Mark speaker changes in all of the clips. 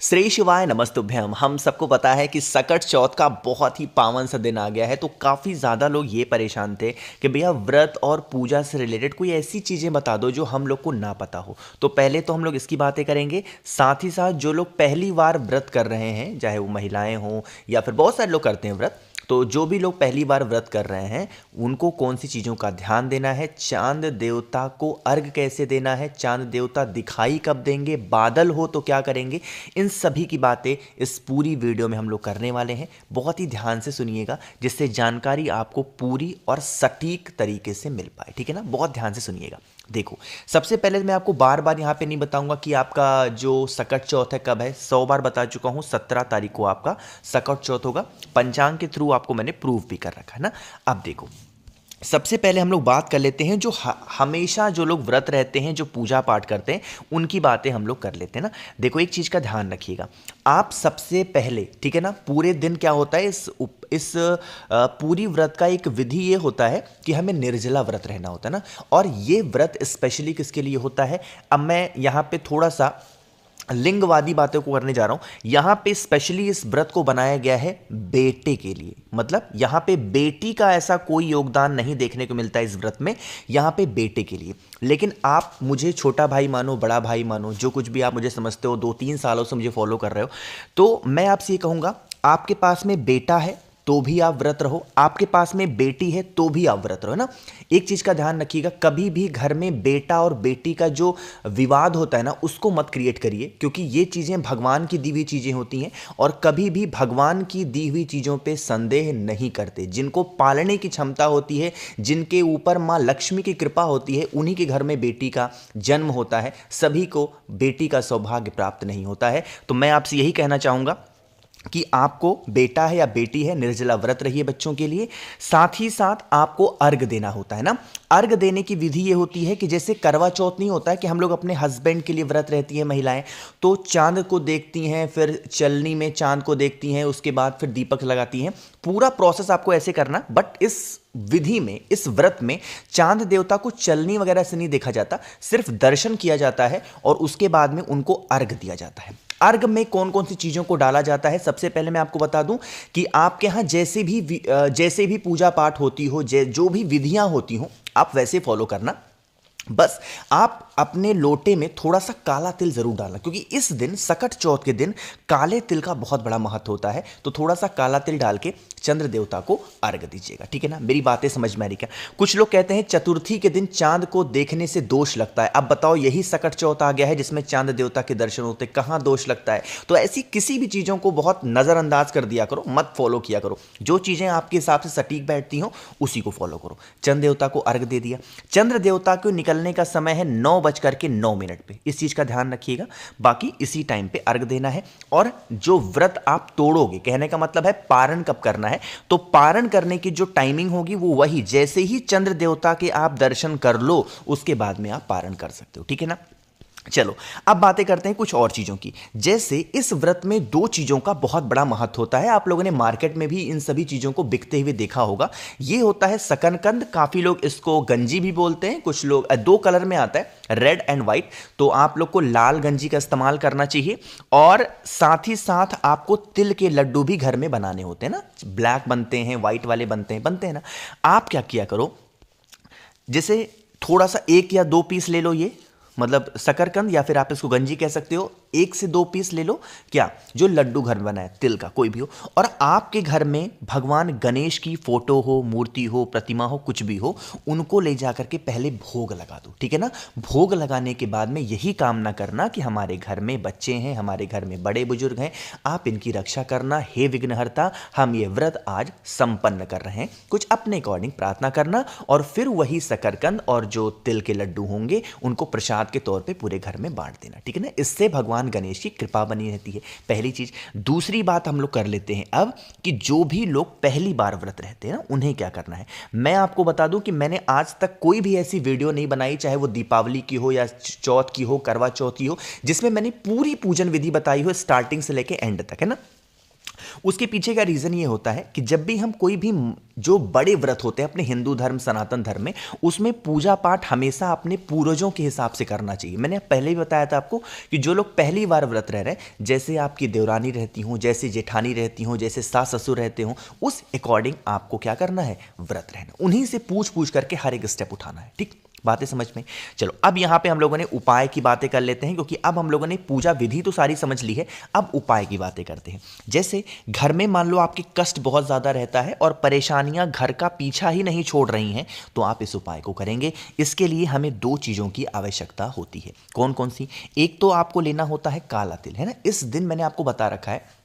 Speaker 1: श्री शिवाय नमस्तुभ्यम। हम सबको पता है कि सकट चौथ का बहुत ही पावन सा दिन आ गया है, तो काफ़ी ज़्यादा लोग ये परेशान थे कि भैया व्रत और पूजा से रिलेटेड कोई ऐसी चीज़ें बता दो जो हम लोग को ना पता हो। तो पहले तो हम लोग इसकी बातें करेंगे, साथ ही साथ जो लोग पहली बार व्रत कर रहे हैं, चाहे वो महिलाएं हों या फिर बहुत सारे लोग करते हैं व्रत, तो जो भी लोग पहली बार व्रत कर रहे हैं उनको कौन सी चीज़ों का ध्यान देना है, चांद देवता को अर्घ कैसे देना है, चांद देवता दिखाई कब देंगे, बादल हो तो क्या करेंगे, इन सभी की बातें इस पूरी वीडियो में हम लोग करने वाले हैं। बहुत ही ध्यान से सुनिएगा जिससे जानकारी आपको पूरी और सटीक तरीके से मिल पाए, ठीक है ना। बहुत ध्यान से सुनिएगा। देखो, सबसे पहले मैं आपको बार बार यहाँ पे नहीं बताऊंगा कि आपका जो सकट चौथ है कब है। 100 बार बता चुका हूँ, 17 तारीख को आपका सकट चौथ होगा। पंचांग के थ्रू आपको मैंने प्रूफ भी कर रखा है ना। अब देखो, सबसे पहले हम लोग बात कर लेते हैं जो हमेशा जो लोग व्रत रहते हैं, जो पूजा पाठ करते हैं, उनकी बातें हम लोग कर लेते हैं ना। देखो, एक चीज़ का ध्यान रखिएगा, आप सबसे पहले, ठीक है ना, पूरे दिन क्या होता है, पूरी व्रत का एक विधि ये होता है कि हमें निर्जला व्रत रहना होता है ना। और ये व्रत स्पेशली किसके लिए होता है, अब मैं यहाँ पे थोड़ा सा लिंगवादी बातों को करने जा रहा हूं। यहां पे स्पेशली इस व्रत को बनाया गया है बेटे के लिए, मतलब यहां पे बेटी का ऐसा कोई योगदान नहीं देखने को मिलता है इस व्रत में, यहां पे बेटे के लिए। लेकिन आप मुझे छोटा भाई मानो, बड़ा भाई मानो, जो कुछ भी आप मुझे समझते हो, 2-3 सालों से मुझे फॉलो कर रहे हो, तो मैं आपसे ये कहूंगा, आपके पास में बेटा है तो भी आप व्रत रहो, आपके पास में बेटी है तो भी आप व्रत रहो, है ना। एक चीज का ध्यान रखिएगा, कभी भी घर में बेटा और बेटी का जो विवाद होता है ना, उसको मत क्रिएट करिए, क्योंकि ये चीजें भगवान की दी हुई चीजें होती हैं और कभी भी भगवान की दी हुई चीजों पे संदेह नहीं करते। जिनको पालने की क्षमता होती है, जिनके ऊपर माँ लक्ष्मी की कृपा होती है, उन्हीं के घर में बेटी का जन्म होता है। सभी को बेटी का सौभाग्य प्राप्त नहीं होता है। तो मैं आपसे यही कहना चाहूंगा कि आपको बेटा है या बेटी है, निर्जला व्रत रहिए बच्चों के लिए। साथ ही साथ आपको अर्घ देना होता है ना। अर्घ देने की विधि ये होती है कि जैसे करवा चौथ नहीं होता है कि हम लोग अपने हस्बैंड के लिए व्रत रहती हैं महिलाएं, तो चांद को देखती हैं, फिर चलनी में चांद को देखती हैं, उसके बाद फिर दीपक लगाती हैं। पूरा प्रोसेस आपको ऐसे करना, बट इस विधि में, इस व्रत में चांद देवता को चलनी वगैरह से नहीं देखा जाता, सिर्फ दर्शन किया जाता है और उसके बाद में उनको अर्घ दिया जाता है। अर्घ में कौन कौन सी चीजों को डाला जाता है, सबसे पहले मैं आपको बता दूं कि आपके यहां जैसे भी पूजा पाठ होती हो, जो भी विधियां होती हो, आप वैसे फॉलो करना। बस आप अपने लोटे में थोड़ा सा काला तिल जरूर डालना, क्योंकि इस दिन, सकट चौथ के दिन, काले तिल का बहुत बड़ा महत्व होता है। तो थोड़ा सा काला तिल डाल के चंद्र देवता को अर्घ दीजिएगा, ठीक है ना। मेरी बातें समझ में आ रही क्या। कुछ लोग कहते हैं चतुर्थी के दिन चांद को देखने से दोष लगता है। अब बताओ, यही सकट चौथ आ गया है जिसमें चांद देवता के दर्शन होते, कहां दोष लगता है। तो ऐसी किसी भी चीजों को बहुत नजरअंदाज कर दिया करो, मत फॉलो किया करो। जो चीजें आपके हिसाब से सटीक बैठती हो उसी को फॉलो करो। चंद्र देवता को अर्घ दे दिया। चंद्र देवता को निकलने का समय है 9:09 पे, इस चीज का ध्यान रखिएगा। बाकी इसी टाइम पे अर्घ देना है। और जो व्रत आप तोड़ोगे, कहने का मतलब है पारण कब करना है, तो पारण करने की जो टाइमिंग होगी वो वही, जैसे ही चंद्र देवता के आप दर्शन कर लो उसके बाद में आप पारण कर सकते हो, ठीक है ना। चलो, अब बातें करते हैं कुछ और चीजों की। जैसे इस व्रत में 2 चीजों का बहुत बड़ा महत्व होता है। आप लोगों ने मार्केट में भी इन सभी चीजों को बिकते हुए देखा होगा। ये होता है शकरकंद, काफी लोग इसको गंजी भी बोलते हैं। कुछ लोग 2 कलर में आता है, रेड एंड व्हाइट, तो आप लोग को लाल गंजी का इस्तेमाल करना चाहिए। और साथ ही साथ आपको तिल के लड्डू भी घर में बनाने होते हैं ना। ब्लैक बनते हैं, व्हाइट वाले बनते हैं ना। आप क्या किया करो, जैसे थोड़ा सा 1 या 2 पीस ले लो, ये मतलब शकरकंद, या फिर आप इसको गंजी कह सकते हो, 1 से 2 पीस ले लो, क्या, जो लड्डू घर में बना है तिल का, कोई भी हो। और आपके घर में भगवान गणेश की फोटो हो, मूर्ति हो, प्रतिमा हो, कुछ भी हो, उनको ले जाकर के पहले भोग लगा दो, ठीक है ना। भोग लगाने के बाद में यही कामना करना कि हमारे घर में बच्चे हैं, हमारे घर में बड़े बुजुर्ग हैं, आप इनकी रक्षा करना, हे विघ्नहर्ता, हम ये व्रत आज संपन्न कर रहे हैं। कुछ अपने अकॉर्डिंग प्रार्थना करना और फिर वही शकरकंद और जो तिल के लड्डू होंगे उनको प्रसाद के तौर पे पूरे घर में बांट देना, ठीक है ना। इससे भगवान गणेश की कृपा बनी रहती है, पहली चीज। दूसरी बात हम लोग कर लेते हैं अब, कि जो भी लोग पहली बार व्रत रहते हैं ना, उन्हें क्या करना है। मैं आपको बता दूं कि मैंने आज तक कोई भी ऐसी वीडियो नहीं बनाई, चाहे वो दीपावली की हो या चौथ की हो, करवा चौथ की हो, जिसमें मैंने पूरी पूजन विधि बताई हो स्टार्टिंग से लेके एंड तक, है ना। उसके पीछे का रीज़न ये होता है कि जब भी हम कोई भी जो बड़े व्रत होते हैं अपने हिंदू धर्म सनातन धर्म में, उसमें पूजा पाठ हमेशा अपने पूर्वजों के हिसाब से करना चाहिए। मैंने पहले ही बताया था आपको कि जो लोग पहली बार व्रत रह रहे हैं, जैसे आपकी देवरानी रहती हूँ, जैसे जेठानी रहती हूँ, जैसे सास ससुर रहते हो, उस अकॉर्डिंग आपको क्या करना है, व्रत रहना, उन्हीं से पूछ पूछ करके हर एक स्टेप उठाना है। ठीक, बातें समझ में? चलो अब यहां पे हम लोगों ने उपाय की बातें कर लेते हैं, क्योंकि अब हम लोगों ने पूजा विधि तो सारी समझ ली है, अब उपाय की बातें करते हैं। जैसे घर में मान लो आपके कष्ट बहुत ज़्यादा रहता है और परेशानियां घर का पीछा ही नहीं छोड़ रही हैं, तो आप इस उपाय को करेंगे। इसके लिए हमें 2 चीज़ों की आवश्यकता होती है। कौन कौन सी? एक तो आपको लेना होता है काला तिल, है ना। इस दिन मैंने आपको बता रखा है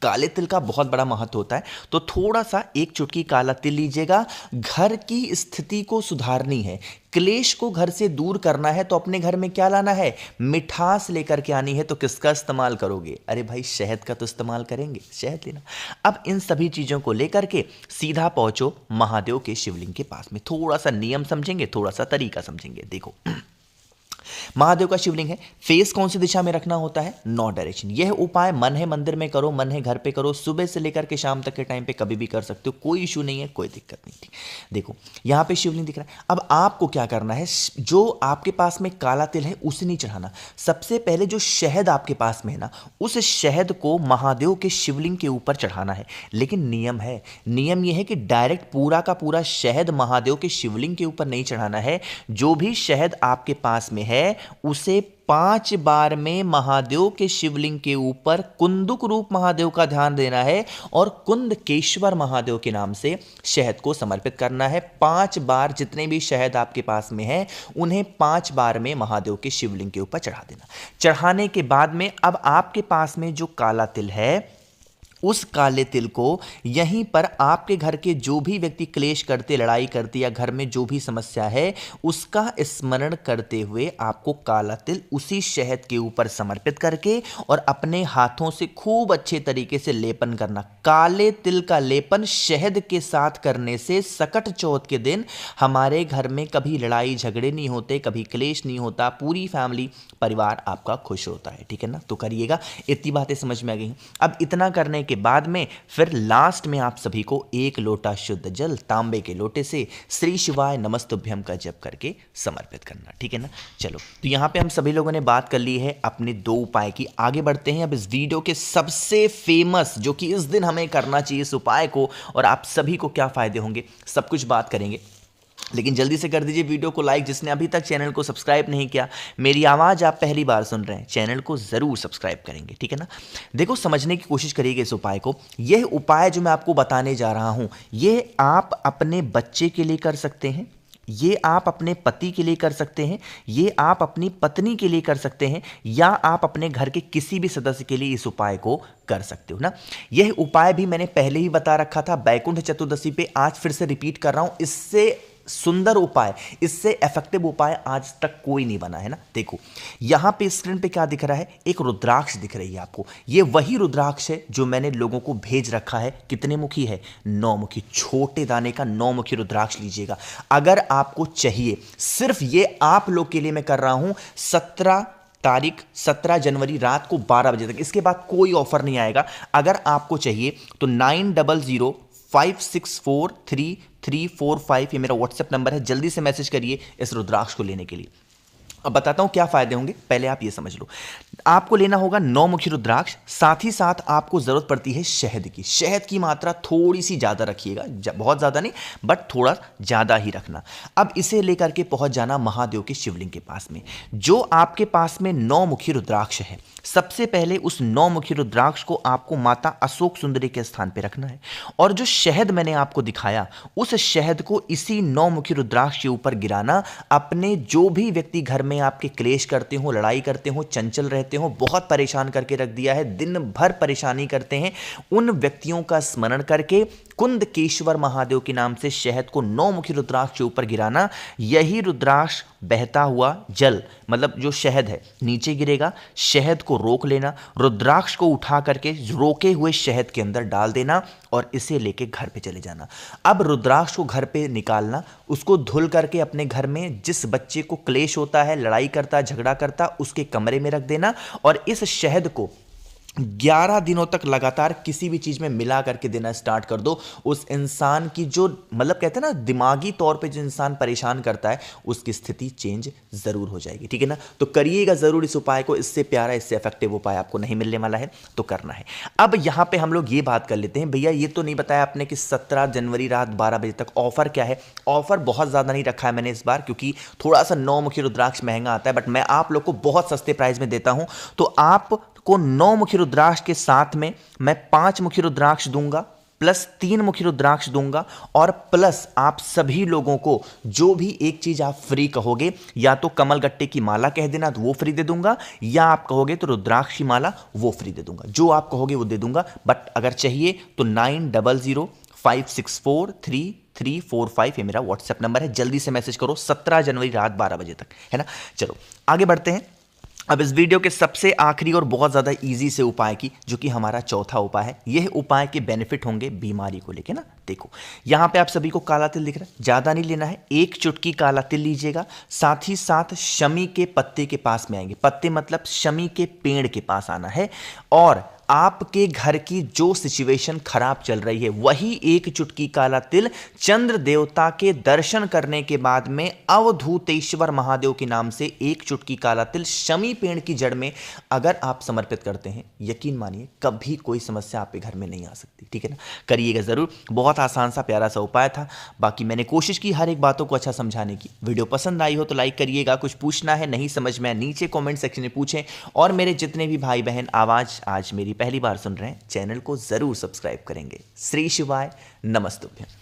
Speaker 1: काले तिल का बहुत बड़ा महत्व होता है, तो थोड़ा सा 1 चुटकी काला तिल लीजिएगा। घर की स्थिति को सुधारनी है, क्लेश को घर से दूर करना है, तो अपने घर में क्या लाना है, मिठास लेकर के आनी है। तो किसका इस्तेमाल करोगे? अरे भाई शहद का तो इस्तेमाल करेंगे, शहद लेना। अब इन सभी चीज़ों को लेकर के सीधा पहुंचो महादेव के शिवलिंग के पास में। थोड़ा सा नियम समझेंगे, थोड़ा सा तरीका समझेंगे। देखो महादेव का शिवलिंग है, फेस कौन सी दिशा में रखना होता है, नॉर्थ डायरेक्शन। यह उपाय मन है मंदिर में करो, मन है घर पे करो, सुबह से लेकर के शाम तक के टाइम पे कभी भी कर सकते हो, कोई इशू नहीं है, कोई दिक्कत नहीं थी। देखो यहां पे शिवलिंग दिख रहा है। अब आपको क्या करना है, जो आपके पास में काला तिल है उसे नहीं चढ़ाना। सबसे पहले जो शहद आपके पास में है ना, उस शहद को महादेव के शिवलिंग के ऊपर चढ़ाना है। लेकिन नियम है, नियम यह है कि डायरेक्ट पूरा का पूरा शहद महादेव के शिवलिंग के ऊपर नहीं चढ़ाना है। जो भी शहद आपके पास में है उसे 5 बार में महादेव के शिवलिंग के ऊपर कुंदुक रूप महादेव का ध्यान देना है और कुंदकेश्वर महादेव के नाम से शहद को समर्पित करना है। 5 बार जितने भी शहद आपके पास में है उन्हें 5 बार में महादेव के शिवलिंग के ऊपर चढ़ा देना। चढ़ाने के बाद में अब आपके पास में जो काला तिल है, उस काले तिल को यहीं पर आपके घर के जो भी व्यक्ति क्लेश करते, लड़ाई करते या घर में जो भी समस्या है उसका स्मरण करते हुए आपको काला तिल उसी शहद के ऊपर समर्पित करके और अपने हाथों से खूब अच्छे तरीके से लेपन करना। काले तिल का लेपन शहद के साथ करने से सकट चौथ के दिन हमारे घर में कभी लड़ाई झगड़े नहीं होते, कभी क्लेश नहीं होता, पूरी फैमिली परिवार आपका खुश होता है। ठीक है ना, तो करिएगा। इतनी बातें समझ में आ गई। अब इतना करने के बाद में फिर लास्ट में आप सभी को 1 लोटा शुद्ध जल तांबे के लोटे से श्री शिवाय नमस्तुभ्यम का जप करके समर्पित करना। ठीक है ना। चलो तो यहां पे हम सभी लोगों ने बात कर ली है अपने 2 उपाय की। आगे बढ़ते हैं अब इस वीडियो के सबसे फेमस, जो कि इस दिन हमें करना चाहिए इस उपाय को, और आप सभी को क्या फायदे होंगे सब कुछ बात करेंगे। लेकिन जल्दी से कर दीजिए वीडियो को लाइक, जिसने अभी तक चैनल को सब्सक्राइब नहीं किया। मेरी आवाज़ आप पहली बार सुन रहे हैं, चैनल को ज़रूर सब्सक्राइब करेंगे। ठीक है ना। देखो समझने की कोशिश करिएगा इस उपाय को। यह उपाय जो मैं आपको बताने जा रहा हूं, ये आप अपने बच्चे के लिए कर सकते हैं, ये आप अपने पति के लिए कर सकते हैं, ये आप अपनी पत्नी के लिए कर सकते हैं, या आप अपने घर के किसी भी सदस्य के लिए इस उपाय को कर सकते हो ना। यह उपाय भी मैंने पहले ही बता रखा था बैकुंठ चतुर्दशी पे, आज फिर से रिपीट कर रहा हूं। इससे सुंदर उपाय, इससे इफेक्टिव उपाय आज तक कोई नहीं बना है ना। देखो यहां पे स्क्रीन पे क्या दिख रहा है, एक रुद्राक्ष दिख रही है आपको। ये वही रुद्राक्ष है जो मैंने लोगों को भेज रखा है। कितने मुखी है, 9 मुखी, छोटे दाने का 9 मुखी रुद्राक्ष लीजिएगा अगर आपको चाहिए। सिर्फ ये आप लोग के लिए मैं कर रहा हूं 17 जनवरी रात को 12 बजे तक। इसके बाद कोई ऑफर नहीं आएगा। अगर आपको चाहिए तो 9005643345 ये मेरा व्हाट्सएप नंबर है, जल्दी से मैसेज करिए इस रुद्राक्ष को लेने के लिए। अब बताता हूं क्या फायदे होंगे, पहले आप ये समझ लो। आपको लेना होगा 9 मुखी रुद्राक्ष, साथ ही साथ आपको जरूरत पड़ती है शहद की। शहद की मात्रा थोड़ी सी ज्यादा रखिएगा, बहुत ज्यादा नहीं बट थोड़ा ज्यादा ही रखना। अब इसे लेकर के पहुंच जाना महादेव के शिवलिंग के पास में। जो आपके पास में 9 मुखी रुद्राक्ष है, सबसे पहले उस 9 मुखी रुद्राक्ष को आपको माता अशोक सुंदरी के स्थान पर रखना है, और जो शहद मैंने आपको दिखाया उस शहद को इसी 9 मुखी रुद्राक्ष के ऊपर गिराना। अपने जो भी व्यक्ति घर में आपके क्लेश करते हो, लड़ाई करते हो, चंचल रहते हो, बहुत परेशान करके रख दिया है, दिन भर परेशानी करते हैं, उन व्यक्तियों का स्मरण करके कुंदकेश्वर महादेव के नाम से शहद को 9 मुखी रुद्राक्ष के ऊपर गिराना। यही रुद्राक्ष बहता हुआ जल, मतलब जो शहद है, नीचे गिरेगा, शहद को रोक लेना, रुद्राक्ष को उठा करके रोके हुए शहद के अंदर डाल देना और इसे लेके घर पे चले जाना। अब रुद्राक्ष को घर पे निकालना, उसको धुल करके अपने घर में जिस बच्चे को क्लेश होता है, लड़ाई करता, झगड़ा करता, उसके कमरे में रख देना और इस शहद को 11 दिनों तक लगातार किसी भी चीज में मिला करके देना स्टार्ट कर दो। उस इंसान की जो मतलब कहते हैं ना दिमागी तौर पे जो इंसान परेशान करता है उसकी स्थिति चेंज जरूर हो जाएगी, ठीक है ना। तो करिएगा जरूर इस उपाय को, इससे प्यारा इससे इफेक्टिव उपाय आपको नहीं मिलने वाला है, तो करना है। अब यहां पे हम लोग ये बात कर लेते हैं, भैया ये तो नहीं बताया आपने कि 17 जनवरी रात 12 बजे तक ऑफर क्या है। ऑफर बहुत ज्यादा नहीं रखा है मैंने इस बार, क्योंकि थोड़ा सा 9 मुखी रुद्राक्ष महंगा आता है, बट मैं आप लोग को बहुत सस्ते प्राइस में देता हूं। तो आप को 9 मुखी रुद्राक्ष के साथ में मैं 5 मुखी रुद्राक्ष दूंगा, प्लस 3 मुखी रुद्राक्ष दूंगा, और प्लस आप सभी लोगों को जो भी एक चीज आप फ्री कहोगे, या तो कमल गट्टे की माला कह देना तो वो फ्री दे दूंगा, या आप कहोगे तो रुद्राक्ष की माला वो फ्री दे दूंगा। जो आप कहोगे वो दे दूंगा, बट अगर चाहिए तो 9005643345 ये मेरा व्हाट्सएप नंबर है, जल्दी से मैसेज करो 17 जनवरी रात 12 बजे तक, है ना। चलो आगे बढ़ते हैं। अब इस वीडियो के सबसे आखिरी और बहुत ज्यादा इजी से उपाय की, जो कि हमारा चौथा उपाय है। यह उपाय के बेनिफिट होंगे बीमारी को लेके ना। देखो यहां पे आप सभी को काला तिल दिख रहा है, ज्यादा नहीं लेना है, 1 चुटकी काला तिल लीजिएगा। साथ ही साथ शमी के पत्ते के पास में आएंगे, पत्ते मतलब शमी के पेड़ के पास आना है, और आपके घर की जो सिचुएशन खराब चल रही है वही 1 चुटकी काला तिल चंद्र देवता के दर्शन करने के बाद में अवधूतेश्वर महादेव के नाम से 1 चुटकी काला तिल शमी पेड़ की जड़ में अगर आप समर्पित करते हैं, यकीन मानिए कभी कोई समस्या आपके घर में नहीं आ सकती, ठीक है ना। करिएगा जरूर, बहुत आसान सा प्यारा सा उपाय था। बाकी मैंने कोशिश की हर एक बातों को अच्छा समझाने की। वीडियो पसंद आई हो तो लाइक करिएगा, कुछ पूछना है नहीं समझ में नीचे कमेंट सेक्शन में पूछें, और मेरे जितने भी भाई बहन आवाज आज मेरी पहली बार सुन रहे हैं, चैनल को जरूर सब्सक्राइब करेंगे। श्री शिवाय, नमस्तुभ्यं।